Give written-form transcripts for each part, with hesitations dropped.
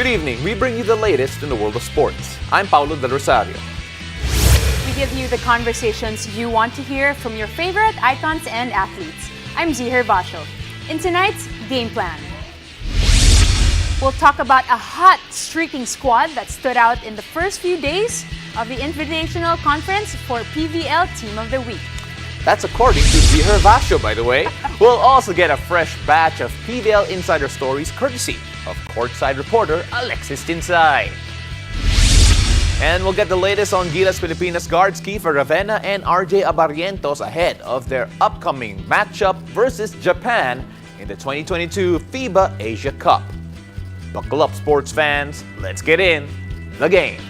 Good evening. We bring you the latest in the world of sports. I'm Paulo Del Rosario. We give you the conversations you want to hear from your favorite icons and athletes. I'm Ziher Basho. In tonight's Game Plan, we'll talk about a hot, streaking squad that stood out in the first few days of the Invitational Conference for PVL Team of the Week. That's according to Ziher Basho, by the way. We'll also get a fresh batch of PVL Insider Stories courtesy of courtside reporter Alexis Tinsay. And we'll get the latest on Gilas Pilipinas guards Kiefer, Ravena, and Abarrientos ahead of their upcoming matchup versus Japan in the 2022 FIBA Asia Cup. Buckle up, sports fans. Let's get in the game.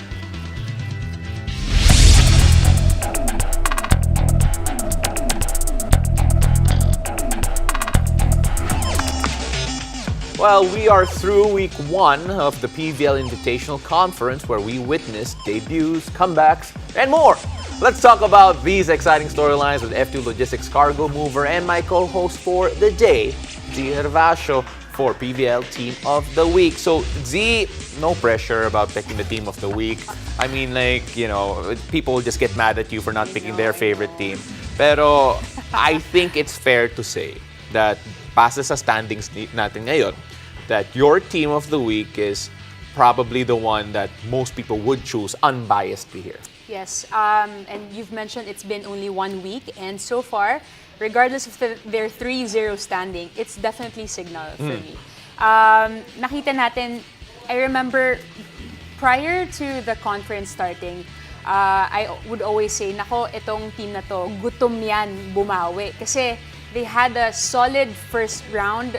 Well, we are through week 1 of the PVL Invitational Conference where we witnessed debuts, comebacks, and more. Let's talk about these exciting storylines with F2 Logistics Cargo Mover and my co-host for the day, Ziher Basho, for PVL Team of the Week. So, Z, no pressure about picking the Team of the Week. I mean, people will just get mad at you for not picking their favorite team. Pero, I think it's fair to say that base sa standings natin ngayon, that your Team of the Week is probably the one that most people would choose unbiasedly here. Yes, and you've mentioned it's been only 1 week, and so far, regardless of their 3-0 standing, it's definitely Cignal for me. Nakita natin, I remember prior to the conference starting, I would always say, nako, itong team na to, gutom yan bumawi. Kasi they had a solid first round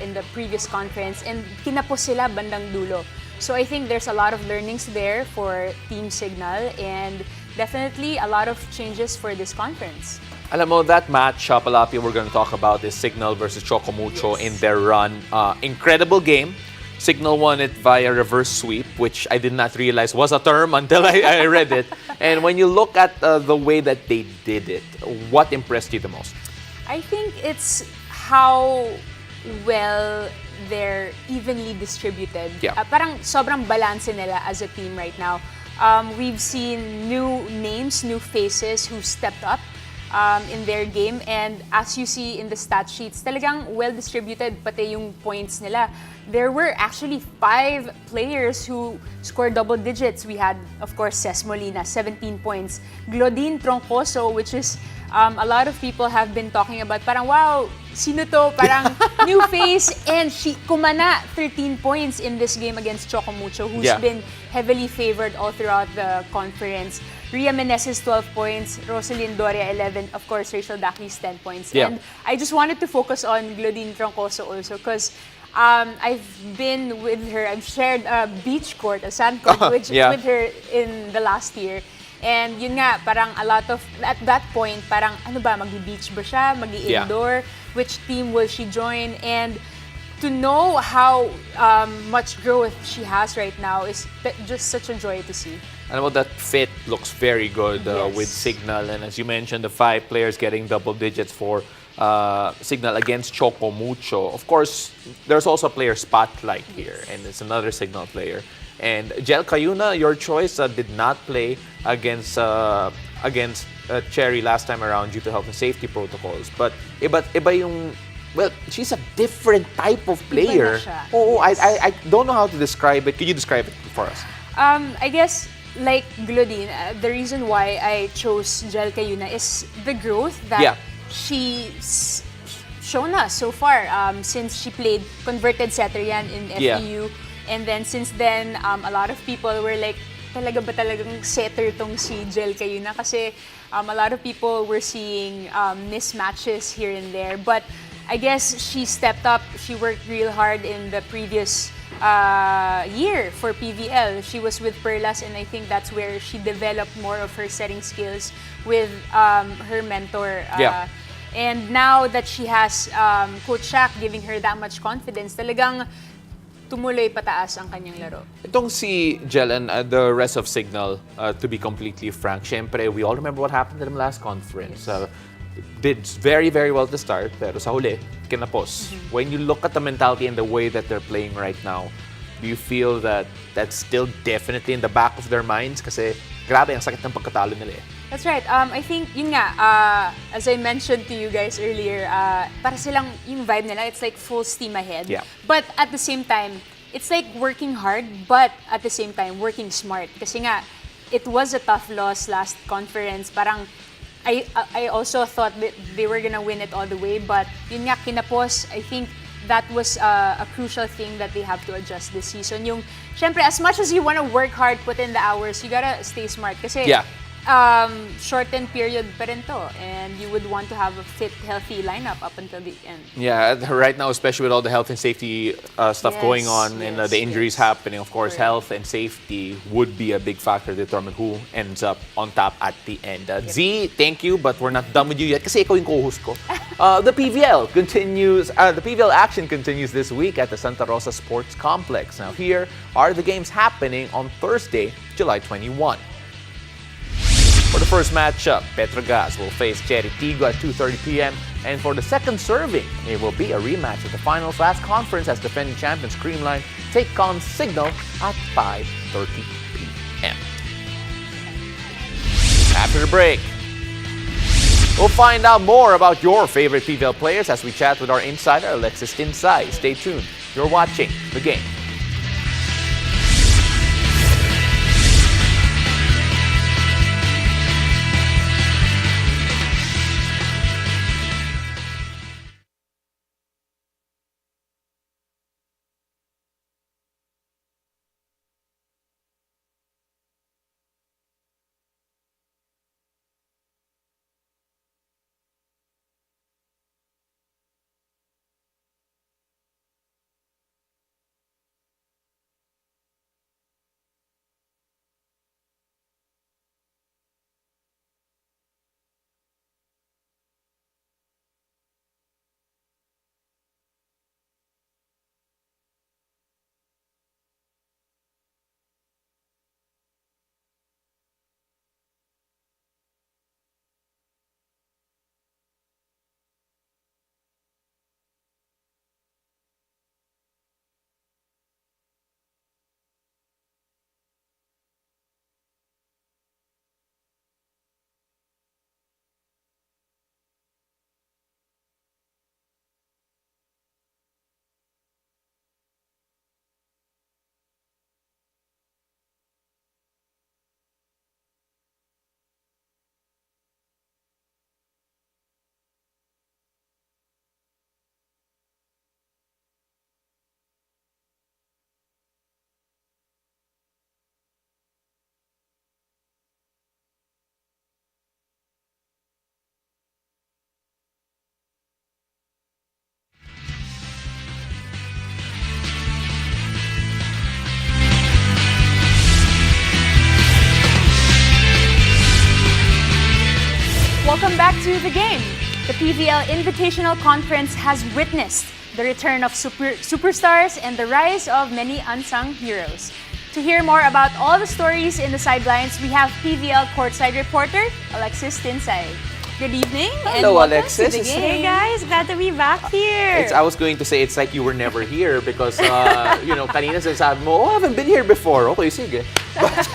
in the previous conference and kinapos sila bandang dulo. So I think there's a lot of learnings there for Team Cignal and definitely a lot of changes for this conference. Alam mo, that matchup, a lot of people we're going to talk about is Cignal versus Chocomucho in their run. Incredible game. Cignal won it via reverse sweep, which I did not realize was a term until I read it. And when you look at the way that they did it, what impressed you the most? I think it's how well they're evenly distributed. Yeah. Parang sobrang balance nila as a team right now. We've seen new names, new faces who stepped up in their game, and as you see in the stat sheets, talagang well distributed pati yung points nila. There were actually 5 players who scored double digits. We had, of course, Ces Molina, 17 points. Glodine Troncoso, which is a lot of people have been talking about, parang wow, sino to? Parang new face, and she kumana 13 points in this game against Chocomucho, who's been heavily favored all throughout the conference. Ria Meneses, 12 points. Rosalyn Doria, 11. Of course, Rachel Daquis, 10 points. Yeah. And I just wanted to focus on Glodine Troncoso also because I've been with her. I've shared a beach court, a sand court, with her in the last year. And yun nga, parang a lot of, at that point, parang ano ba, mag-beach ba siya, mag-indoor, which team will she join? And to know how much growth she has right now is just such a joy to see. Alam mo, that fit looks very good with Cignal. And as you mentioned, the 5 players getting double digits for Cignal against Chocomucho. Of course, there's also a player spotlight here, and it's another Cignal player. And Jel Cayuna, your choice, did not play against Cherry last time around due to health and safety protocols. But iba yung, well, she's a different type of player. Oh, yes. I don't know how to describe it. Could you describe it for us? I guess, like Glodine, the reason why I chose Jel Cayuna is the growth that she's shown us so far since she played converted setter yan in FEU. And then since then, a lot of people were like, talaga ba talagang setter tong si Jel Cayuna? Kasi a lot of people were seeing mismatches here and there. But I guess she stepped up. She worked real hard in the previous year for PVL. She was with Perlas, and I think that's where she developed more of her setting skills with her mentor. And now that she has Coach Shaq giving her that much confidence, talagang tumuloy pataas ang kanyang laro. Itong si Jel and the rest of Cignal, to be completely frank, syempre, we all remember what happened to them last conference. Did very, very well to start, pero sa huli, kinapos. When you look at the mentality and the way that they're playing right now, do you feel that that's still definitely in the back of their minds? Kasi grabe, ang sakit ng pagkatalo nila eh. That's right. I think, yun nga, as I mentioned to you guys earlier, para silang, yung vibe nila, it's like full steam ahead. Yeah. But at the same time, it's like working hard, but at the same time, working smart. Kasi nga, it was a tough loss last conference. Parang, I also thought that they were gonna win it all the way, but yun nga, kinapos, I think that was a crucial thing that they have to adjust this season. Yung, syempre, as much as you wanna work hard, put in the hours, you gotta stay smart. Kasi, yeah. Shortened period pa rin to, and you would want to have a fit, healthy lineup up until the end. Yeah, right now, especially with all the health and safety stuff going on and the injuries happening, of course, health and safety would be a big factor to determine who ends up on top at the end. Z, thank you, but we're not done with you yet kasi ikaw yung co-host ko. The PVL continues. The PVL action continues this week at the Santa Rosa Sports Complex. Now, here are the games happening on Thursday, July 21. For the first matchup, Petrogas will face Cherry Tigo at 2:30 p.m. And for the second serving, it will be a rematch of the finals last conference as defending champions Creamline take on Cignal at 5:30 p.m. After the break, we'll find out more about your favorite PVL players as we chat with our insider, Alexis Tinsay. Stay tuned. You're watching The Game. Welcome back to The Game. The PVL Invitational Conference has witnessed the return of superstars and the rise of many unsung heroes. To hear more about all the stories in the sidelines, we have PVL Courtside reporter Alexis Tinsay. Good evening. Hello, and Alexis. To the game. Hey guys, glad to be back here. I was going to say it's like you were never here because, kanina sinasabi mo, I haven't been here before. Okay, sige. But,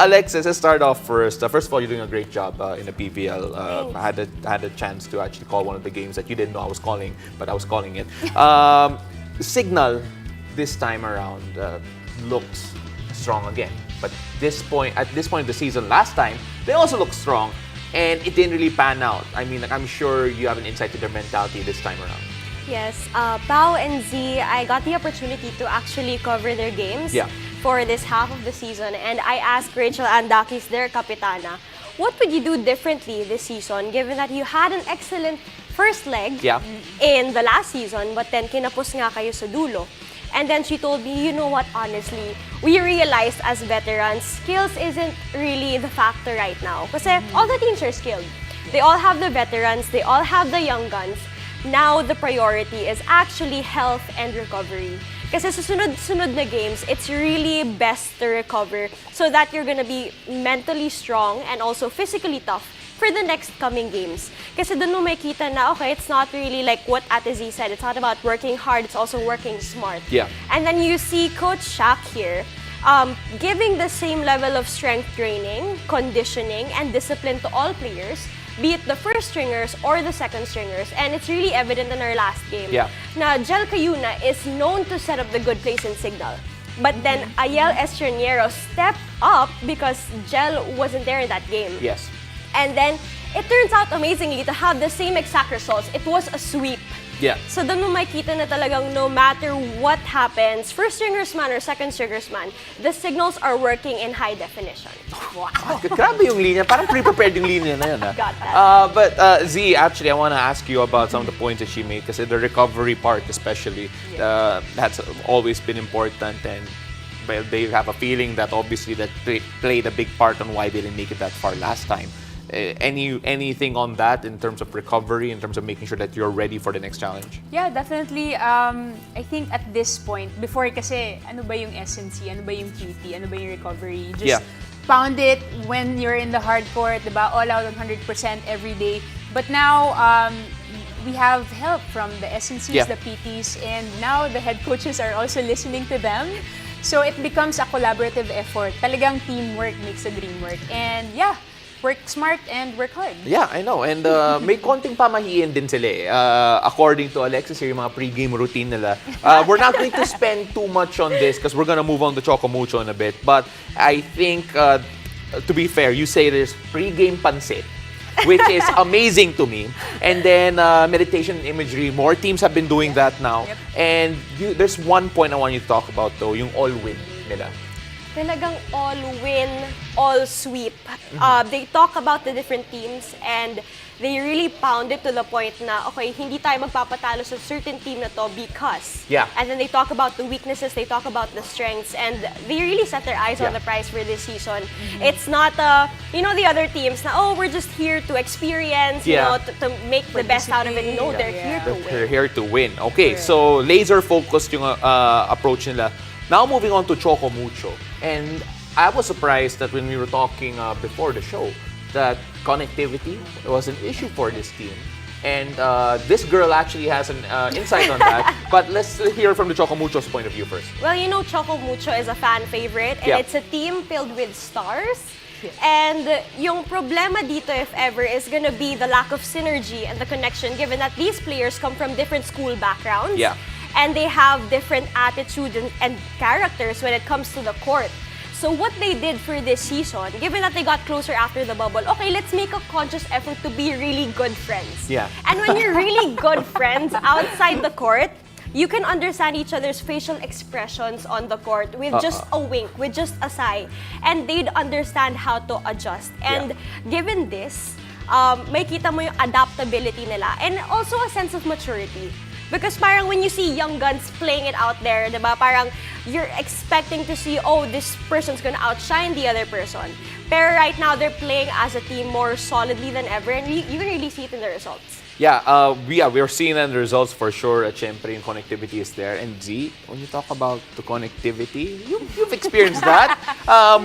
Alexis, let's start off first. First of all, you're doing a great job in the PVL. I had a chance to actually call one of the games that you didn't know I was calling, but I was calling it. Cignal, this time around, looks strong again. But at this point of the season, last time, they also looked strong. And it didn't really pan out. I mean, I'm sure you have an insight to their mentality this time around. Yes, Pao and Z, I got the opportunity to actually cover their games for this half of the season. And I asked Rachel Andakis, their kapitana, what would you do differently this season given that you had an excellent first leg in the last season, but then kinapos nga kayo sa dulo? And then she told me, you know what, honestly, we realized as veterans, skills isn't really the factor right now. Kasi all the teams are skilled. They all have the veterans, they all have the young guns. Now the priority is actually health and recovery. Kasi sa sunod-sunod na games, it's really best to recover so that you're gonna be mentally strong and also physically tough for the next coming games. Kasi doon mo makita na, okay, it's not really like what Ate Z said. It's not about working hard, it's also working smart. Yeah. And then you see Coach Shaq here giving the same level of strength training, conditioning, and discipline to all players, be it the first stringers or the second stringers. And it's really evident in our last game. Yeah. Na Jel Cayuna is known to set up the good plays in Cignal. But then Ayel Estraniero stepped up because Jel wasn't there in that game. Yes. And then it turns out amazingly to have the same exact results. It was a sweep. Yeah. So doon mo makita na talagang no matter what happens, first stringers man or second stringers man, the signals are working in high definition. Wow. Grabe yung linya. Parang pre-prepared yung linya na yun. Got that. But Z, actually, I want to ask you about some of the points that she made kasi the recovery part especially, that's always been important, and well, they have a feeling that obviously that played a big part on why they didn't make it that far last time. Anything on that in terms of recovery, in terms of making sure that you're ready for the next challenge? Yeah, definitely. I think at this point, before kasi, ano ba yung SNC, ano ba yung QT, ano ba yung recovery? You just pound it when you're in the hard court, diba? All out 100% every day. But now, we have help from the SNCs, the PTs, and now the head coaches are also listening to them. So it becomes a collaborative effort. Talagang teamwork makes the dream work. And yeah, work smart and work hard. Yeah, I know. And may konting pamahiin din sila eh. According to Alexis, yung mga pregame routine nila. We're not going to spend too much on this because we're gonna move on to Choco Mucho in a bit. But I think, to be fair, you say there's pregame pansit, which is amazing to me. And then meditation and imagery. More teams have been doing that now. Yep. And there's one point I want you to talk about though, yung all-win nila. Talagang all win, all sweep. They talk about the different teams and they really pound it to the point na, okay, hindi tayo magpapatalo sa certain team na to because. Yeah. And then they talk about the weaknesses, they talk about the strengths, and they really set their eyes on the prize for this season. It's not, the other teams na, oh, we're just here to experience, you know, to make the best out of it. No, they're here to win. They're here to win. Okay, so laser-focused yung approach nila. Now moving on to Choco Mucho. And I was surprised that when we were talking before the show, that connectivity was an issue for this team. And this girl actually has an insight on that. But let's hear from the Choco Mucho's point of view first. Well, you know, Choco Mucho is a fan favorite, and it's a team filled with stars. And yung problema dito, if ever, is gonna be the lack of synergy and the connection, given that these players come from different school backgrounds. Yeah. And they have different attitudes and characters when it comes to the court. So what they did for this season, given that they got closer after the bubble, okay, let's make a conscious effort to be really good friends. Yeah. And when you're really good friends outside the court, you can understand each other's facial expressions on the court with just a wink, with just a sigh. And they'd understand how to adjust. And given this, may kita mo yung adaptability nila and also a sense of maturity. Because parang when you see young guns playing it out there, diba? Parang you're expecting to see, oh, this person's gonna outshine the other person. Pero right now, they're playing as a team more solidly than ever, and you can really see it in the results. Yeah, we're seeing that in the results for sure. Siyempre, yung connectivity is there. And Z, when you talk about the connectivity, you've experienced that.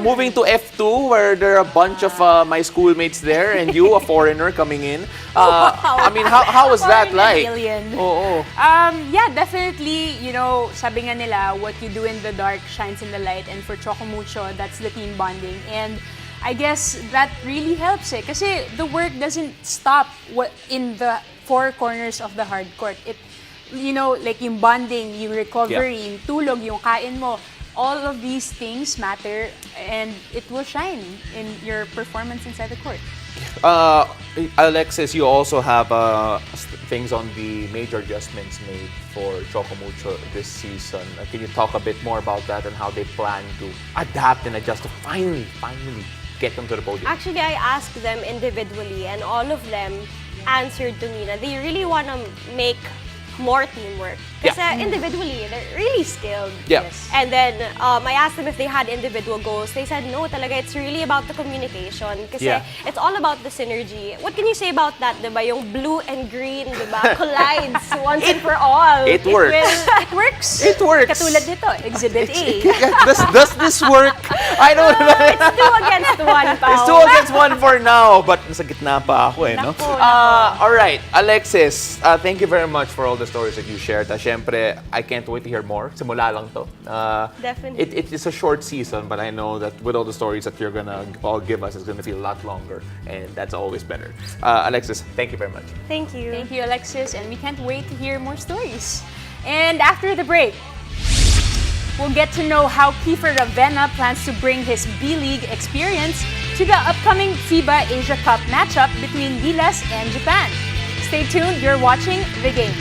Moving to F2, where there are a bunch of my schoolmates there, and you, a foreigner, coming in. I mean, how was that like? Yeah, definitely, you know, sabi nga nila, what you do in the dark shines in the light. And for Choco Mucho, that's the team bonding. And I guess that really helps eh. Kasi the work doesn't stop in the four corners of the hard court. It, you know, like yung bonding, yung recovery, yung tulog, yung kain mo, all of these things matter and it will shine in your performance inside the court. Alexis, you also have things on the major adjustments made for Choco Mucho this season. Can you talk a bit more about that and how they plan to adapt and adjust to finally get them to the podium? Actually, I asked them individually and all of them answered to me that they really want to make more teamwork. Kasi individually, they're really skilled. Yeah. Yes. And then, I asked them if they had individual goals. They said, no, talaga, it's really about the communication. Kasi it's all about the synergy. What can you say about that, diba? Yung blue and green, diba? Collides once and for all. It works. It works. It works. Katulad nito, Exhibit A. Does this work? I don't know. It's 2 against 1, Pao. It's 2 against 1 for now, but nasa gitna pa ako no? Naku. All right, Alexis, thank you very much for all the stories that you shared. Syempre, I can't wait to hear more. Simula lang to. Definitely. It is a short season, but I know that with all the stories that you're gonna all give us, it's gonna feel a lot longer, and that's always better. Alexis, thank you very much. Thank you. Thank you, Alexis, and we can't wait to hear more stories. And after the break, we'll get to know how Kiefer Ravena plans to bring his B-League experience to the upcoming FIBA Asia Cup matchup between Gilas and Japan. Stay tuned, you're watching The Game.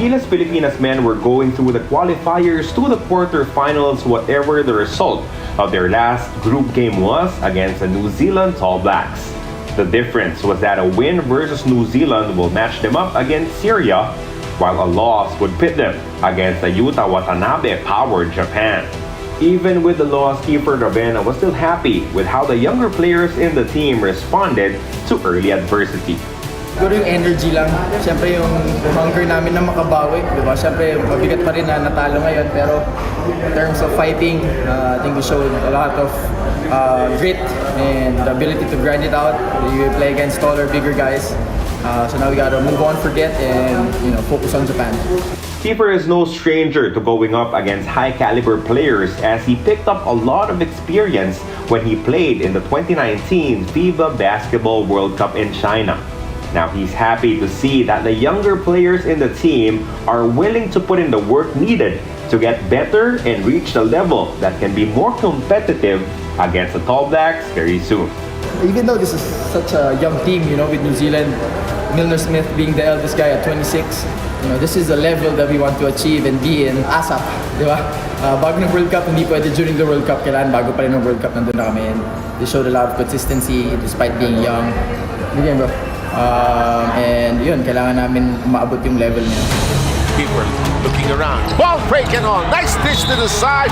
Gilas Pilipinas men were going through the qualifiers to the quarterfinals whatever the result of their last group game was against the New Zealand All Blacks. The difference was that a win versus New Zealand will match them up against Syria, while a loss would pit them against the Yuta Watanabe-powered Japan. Even with the loss, Kiefer Ravena was still happy with how the younger players in the team responded to early adversity. Siguro yung energy lang. Siyempre yung hunger namin na makabawi, di ba? Siyempre mabigat pa rin na natalo ngayon, pero in terms of fighting, I think we showed a lot of grit and the ability to grind it out. We play against taller, bigger guys. So now we gotta move on, forget, and focus on Japan. Kiefer is no stranger to going up against high-caliber players as he picked up a lot of experience when he played in the 2019 FIBA Basketball World Cup in China. Now he's happy to see that the younger players in the team are willing to put in the work needed to get better and reach the level that can be more competitive against the Tall Blacks very soon. Even though this is such a young team, with New Zealand, Milner Smith being the eldest guy at 26, this is a level that we want to achieve and be in ASAP, di ba? Bago ng World Cup, hindi pwede during the World Cup, kailangan bago pa rin ng World Cup, nandun na kami, and they showed a lot of consistency despite being young. Bigyan bro. And yun, kailangan namin maabot yung level niya. Kiefer looking around. Ball breaking on. Nice dish to the side.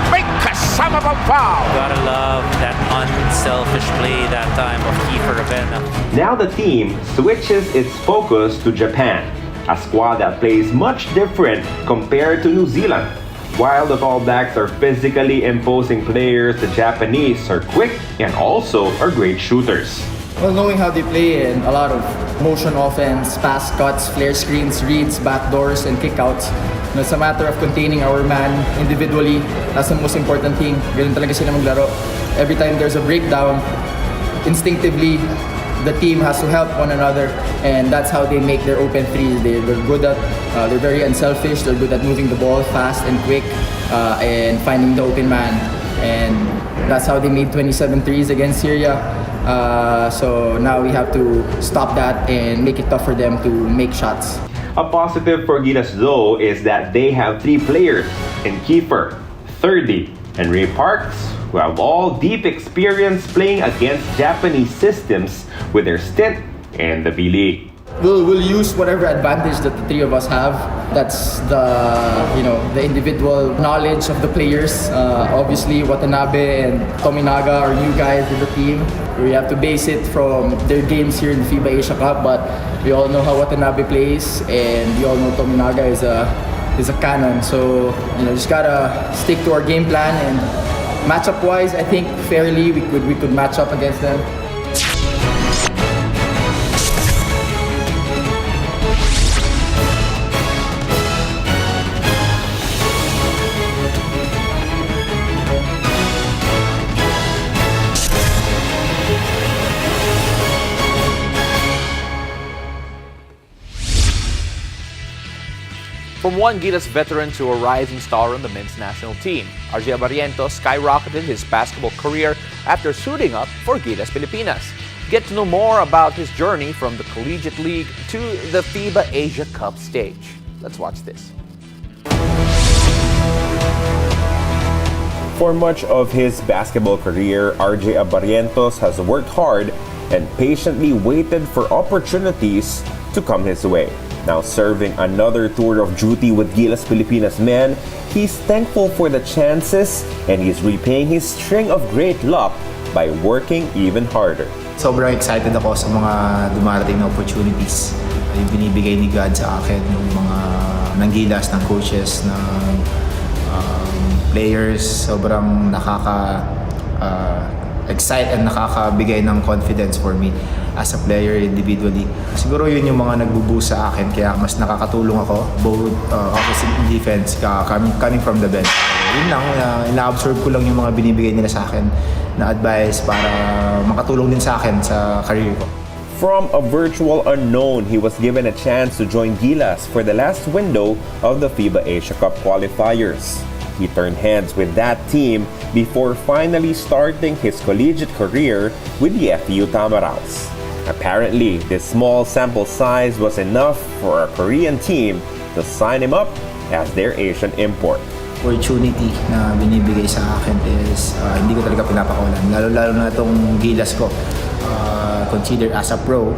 Make some of a foul. Gotta love that unselfish play that time of Kiefer Ravena. Now the team switches its focus to Japan, a squad that plays much different compared to New Zealand. While the All Blacks are physically imposing players, the Japanese are quick and also are great shooters. Well, knowing how they play and a lot of motion offense, pass cuts, flare screens, reads, backdoors, and kickouts, It's a matter of containing our man individually. That's the most important thing. Ganun talaga sila maglaro. Every time there's a breakdown, instinctively, the team has to help one another, and that's how they make their open threes. They're good at, they're very unselfish. They're good at moving the ball fast and quick, and finding the open man. And that's how they made 27 threes against Syria. So now we have to stop that and make it tough for them to make shots. A positive for Gilas though is that they have 3 players in Kiefer, 30, and Ray Parks, who have all deep experience playing against Japanese systems with their stint in the B-League. We'll use whatever advantage that the 3 of us have. That's the individual knowledge of the players. Obviously, Watanabe and Tominaga are new guys in the team. We have to base it from their games here in the FIBA Asia Cup, but we all know how Watanabe plays, and we all know Tominaga is a cannon. So just gotta stick to our game plan, and matchup-wise, I think fairly we could match up against them. From one Gilas veteran to a rising star on the men's national team, Aria Barriento skyrocketed his basketball career after suiting up for Gilas Pilipinas. Get to know more about his journey from the collegiate league to the FIBA Asia Cup stage. Let's watch this. For much of his basketball career, RJ Abarrientos has worked hard and patiently waited for opportunities to come his way. Now serving another tour of duty with Gilas Pilipinas men, he's thankful for the chances and he's repaying his string of great luck by working even harder. Sobrang excited ako sa mga dumarating na opportunities. Yung binibigay ni God sa akin, yung mga nanggilas ng coaches, ng players, sobrang excite and nakakabigay ng confidence for me as a player individually. Siguro yun yung mga nagbubusa sa akin, kaya mas nakakatulong ako both offensive and defense coming from the bench. Yun lang, ina-absorb ko lang yung mga binibigay nila sa akin na advice para makatulong din sa akin sa career ko. From a virtual unknown, he was given a chance to join Gilas for the last window of the FIBA Asia Cup qualifiers. He turned heads with that team before finally starting his collegiate career with the FEU Tamaraws. Apparently, this small sample size was enough for a Korean team to sign him up as their Asian import. Opportunity na binibigay sa akin is hindi ko talaga pinapakawalan. Lalo na itong Gilas ko. Considered as a pro,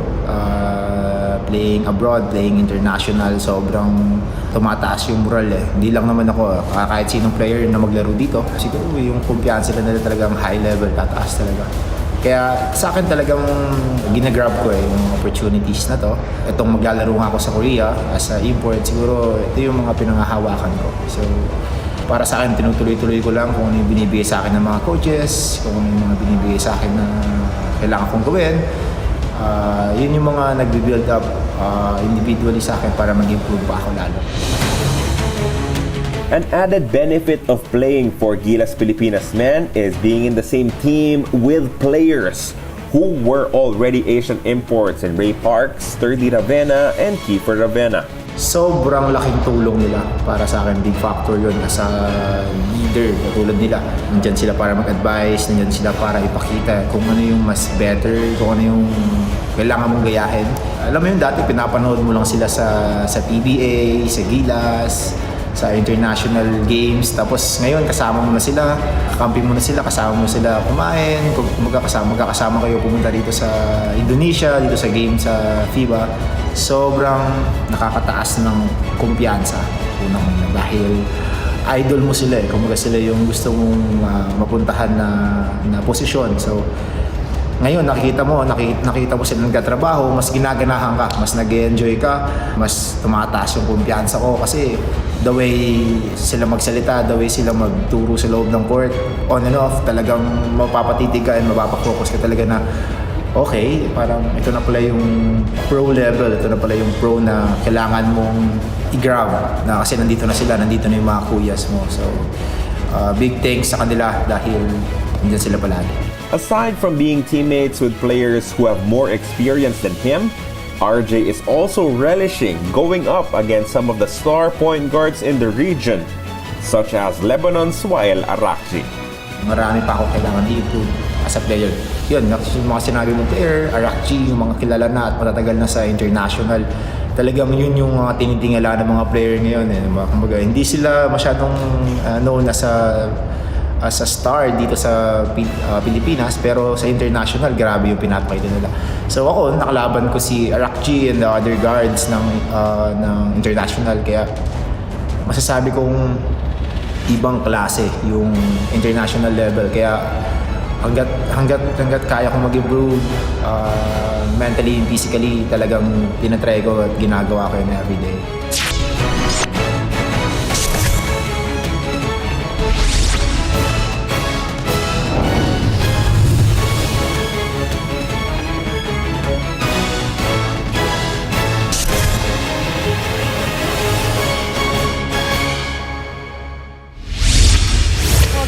playing abroad, playing international, sobrang tumataas yung moral eh. Hindi lang naman ako, kahit sinong player na maglaro dito, siguro yung kumpiyansa nila talagang high level, tataas talaga. Kaya sa akin talagang ginagrab ko yung opportunities na to. Itong maglalaro nga ako sa Korea as a import, siguro ito yung mga pinangahawakan ko. So, para sa akin, tinutuloy-tuloy ko lang kung ano yung binibigay sa akin ng mga coaches, kung ano yung mga binibigay sa akin na kailangan kong gawin. Yun yung mga nagbi-build up individually sa akin para mag-improve pa ako lalo. An added benefit of playing for Gilas Pilipinas men is being in the same team with players who were already Asian imports in Ray Parks, 30 Ravena, and Kiefer Ravena. Sobrang laking tulong nila para sa akin. Big factor yun as a leader, katulad nila. Nandyan sila para mag-advise, nandyan sila para ipakita kung ano yung mas better, kung ano yung kailangan mong gayahin. Alam mo yun, dati pinapanood mo lang sila sa PBA, sa Gilas, sa international games. Tapos ngayon kasama mo na sila, kakampi mo na sila, kasama mo sila kumain, magkakasama kayo pumunta dito sa Indonesia, dito sa game sa FIBA. Sobrang nakakataas ng kumpiyansa. Unang dahil idol mo sila eh. Kumbaga sila yung gusto mong mapuntahan na posisyon. So ngayon nakita mo sila nagtatrabaho, mas ginaganahan ka, mas nag-enjoy ka, mas tumataas yung kumpiyansa ko kasi the way sila magsalita, the way sila magturo sa loob ng court, on and off, talagang mapapatitig ka and mapapafocus ka talaga na okay, parang ito na pala yung pro level, ito na pala yung pro na kailangan mong i-grab na kasi nandito na sila, nandito na yung mga kuyas mo. So, big thanks sa kanila dahil nandiyan sila palagi. Aside from being teammates with players who have more experience than him, RJ is also relishing going up against some of the star point guards in the region, such as Lebanon's Wael Arakji. Marami pa ako kailangan i-improve as a player. Yun, yung mga sinabi mong player, Arakji, yung mga kilala na at matatagal na sa international, talagang yun yung mga tinitingala ng mga player ngayon. Kumbaga, hindi sila masyadong known as a star dito sa Pilipinas, pero sa international, grabe yung pinapakita nila. So ako, nakalaban ko si Arakji and the other guards ng international, kaya masasabi kong ibang klase yung international level. Kaya hanggat kaya kong mag-improve mentally and physically, talagang tinatry ko at ginagawa ko yun everyday.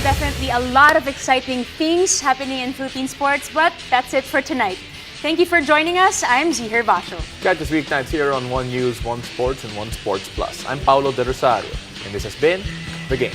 Definitely a lot of exciting things happening in Philippine sports, but that's it for tonight. Thank you for joining us. I'm Zihir Basho. Catch us weeknights here on One News, One Sports, and One Sports Plus. I'm Paulo De Rosario, and this has been The Game.